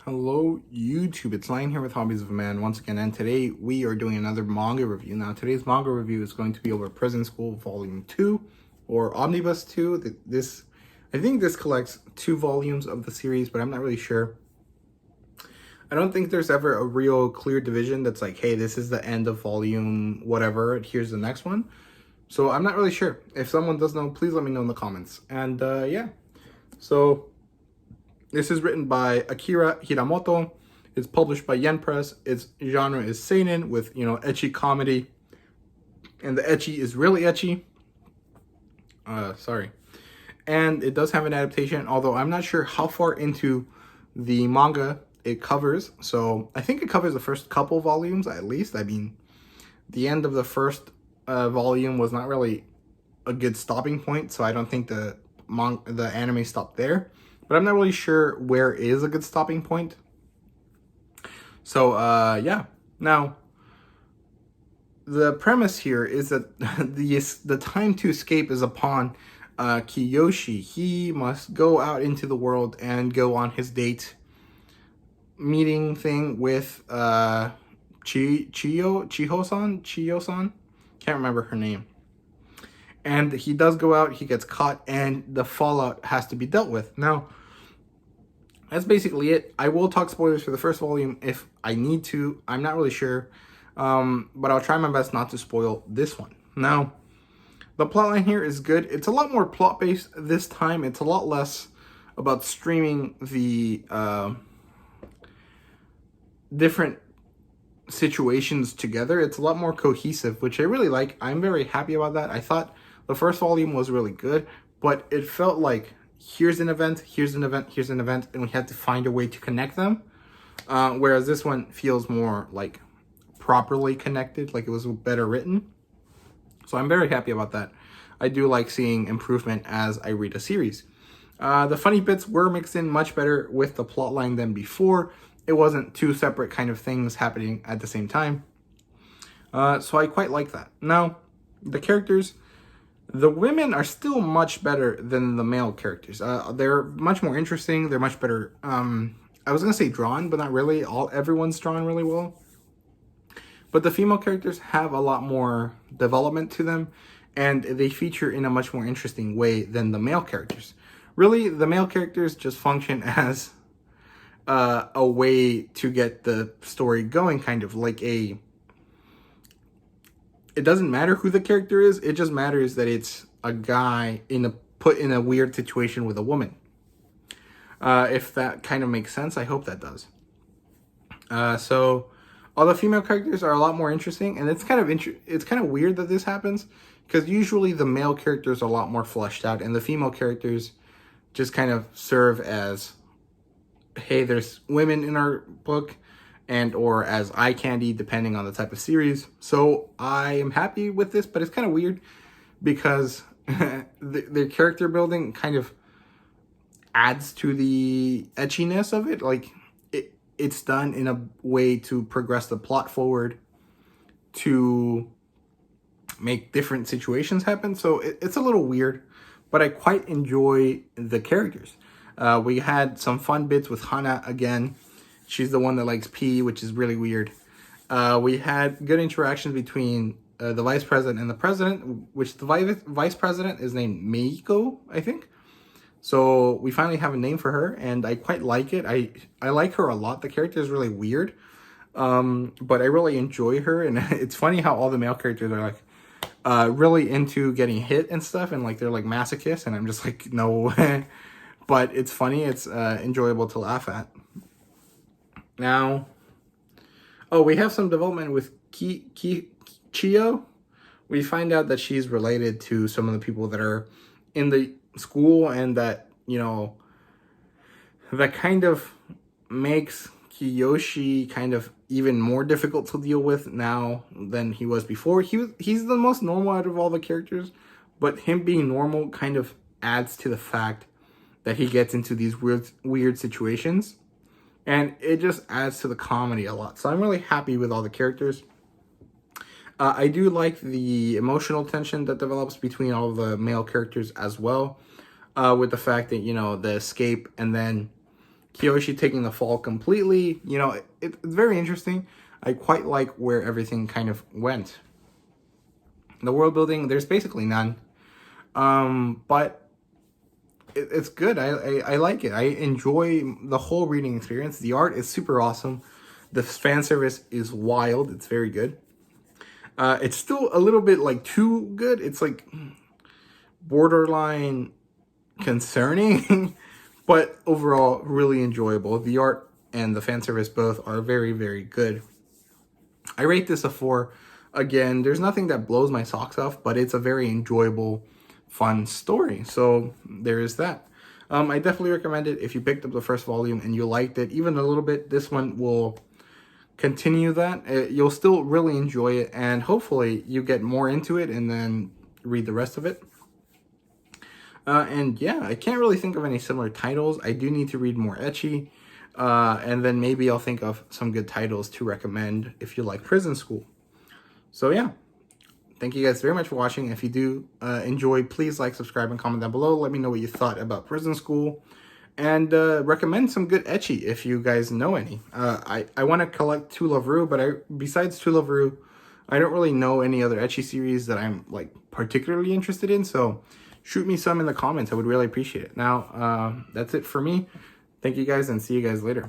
Hello YouTube, it's Lion here with Hobbies of a Man once again, and today we are doing another manga review. Now today's manga review is going to be over Prison School Volume 2 or Omnibus 2. I think this collects 2 volumes of the series, but I'm not really sure. I don't think there's ever a real clear division that's like, hey, this is the end of volume whatever, here's the next one. So I'm not really sure. If someone does know, please let me know in the comments. And yeah, so this is written by Akira Hiramoto. It's published by Yen Press. Its genre is seinen with, ecchi comedy. And the ecchi is really ecchi. Sorry. And it does have an adaptation, although I'm not sure how far into the manga it covers. So I think it covers the first couple volumes at least. I mean, the end of the first volume was not really a good stopping point. So I don't think the anime stopped there. But I'm not really sure where is a good stopping point. So, yeah. Now, the premise here is that the time to escape is upon Kiyoshi. He must go out into the world and go on his date meeting thing with Chiyo-san? Can't remember her name. And he does go out, he gets caught, and the fallout has to be dealt with. Now, that's basically it. I will talk spoilers for the first volume if I need to. I'm not really sure. But I'll try my best not to spoil this one. Now, the plotline here is good. It's a lot more plot-based this time. It's a lot less about streaming the different situations together. It's a lot more cohesive, which I really like. I'm very happy about that. I thought the first volume was really good, but it felt like here's an event, here's an event, here's an event, and we had to find a way to connect them. Whereas this one feels more like properly connected, like it was better written. So I'm very happy about that. I do like seeing improvement as I read a series. The funny bits were mixed in much better with the plotline than before. It wasn't two separate kind of things happening at the same time. So I quite like that. Now, the characters, the women are still much better than the male characters. They're much more interesting. They're much better. I was going to say drawn, but not really. Everyone's drawn really well. But the female characters have a lot more development to them, and they feature in a much more interesting way than the male characters. Really, the male characters just function as a way to get the story going, kind of like it doesn't matter who the character is, it just matters that it's a guy put in a weird situation with a woman. If that kind of makes sense, I hope that does. So all the female characters are a lot more interesting, and it's kind of weird that this happens, because usually the male characters are a lot more fleshed out, and the female characters just kind of serve as, hey, there's women in our book, and or as eye candy, depending on the type of series. So I am happy with this, but it's kind of weird because the character building kind of adds to the etchiness of it. Like it's done in a way to progress the plot forward, to make different situations happen. So it's a little weird, but I quite enjoy the characters. We had some fun bits with Hana again. She's the one that likes pee, which is really weird. We had good interactions between the vice president and the president, which the vice president is named Meiko, I think. So we finally have a name for her, and I quite like it. I like her a lot. The character is really weird, but I really enjoy her. And it's funny how all the male characters are like really into getting hit and stuff, and like they're like masochists, and I'm just like, no. But it's funny. It's enjoyable to laugh at. Now, we have some development with Chiyo. We find out that she's related to some of the people that are in the school, and that, that kind of makes Kiyoshi kind of even more difficult to deal with now than he was before. He's the most normal out of all the characters, but him being normal kind of adds to the fact that he gets into these weird situations. And it just adds to the comedy a lot. So I'm really happy with all the characters. I do like the emotional tension that develops between all the male characters as well. With the fact that, the escape and then Kyoshi taking the fall completely. You know, it's very interesting. I quite like where everything kind of went. The world building, there's basically none. But it's good. I like it. I enjoy the whole reading experience. The art is super awesome. The fan service is wild. It's very good. It's still a little bit like too good. It's like borderline concerning, but overall really enjoyable. The art and the fan service both are very, very good. I rate this a 4. Again, there's nothing that blows my socks off, but it's a very enjoyable, fun story. So there is that. I definitely recommend it if you picked up the first volume and you liked it even a little bit. This one will continue that. You'll still really enjoy it, and hopefully you get more into it and then read the rest of it. And yeah, I can't really think of any similar titles. I do need to read more ecchi, and then maybe I'll think of some good titles to recommend if you like Prison School. So yeah, thank you guys very much for watching. If you do enjoy, please like, subscribe, and comment down below. Let me know what you thought about Prison School. And recommend some good ecchi if you guys know any. I want to collect To Love Ru, but besides To Love Ru, I don't really know any other ecchi series that I'm like particularly interested in. So shoot me some in the comments. I would really appreciate it. Now, that's it for me. Thank you guys, and see you guys later.